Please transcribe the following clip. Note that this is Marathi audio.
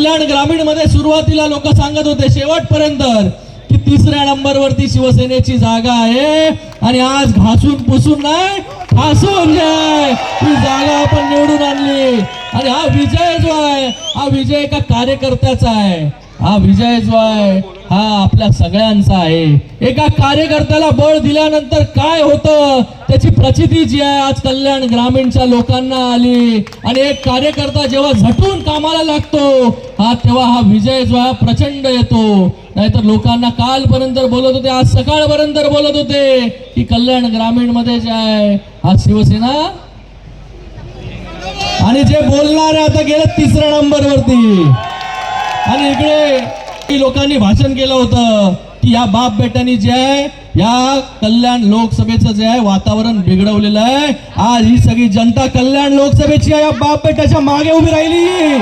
कल्याण ग्रामीण मध्ये सुरुवातीला लोक सांगत होते शेवटपर्यंत की तिसऱ्या नंबरवरती शिवसेनेची जागा आहे आणि आज घासून पुसून नाही ठासून ही जागा आपण निवडून आणली आणि हा विजय जो आहे हा विजय एका कार्यकर्त्याचा आहे, हा विजय जो आहे हा आपल्या सगळ्यांचा आहे। एका कार्यकर्त्याला बळ दिल्यानंतर काय होतं त्याची प्रचिती जी आहे आज कल्याण ग्रामीणच्या लोकांना आली आणि एक कार्यकर्ता जेव्हा झटून कामाला लागतो तेव्हा हा विजय जो आहे प्रचंड येतो। नाहीतर लोकांना कालपर्यंत बोलत होते, आज सकाळपर्यंत बोलत होते की कल्याण ग्रामीण मध्ये जे आहे हा शिवसेना आणि जे बोलणारे आता गेले तिसऱ्या नंबरवरती आणि इकडे लोकांनी भाषण केलं होतं की या बाप बेट्यांनी जे आहे या कल्याण लोकसभेचं जे आहे वातावरण बिघडवलेलं आहे। आज ही सगळी जनता कल्याण लोकसभेची या बाप बेट्याच्या मागे उभी राहिली।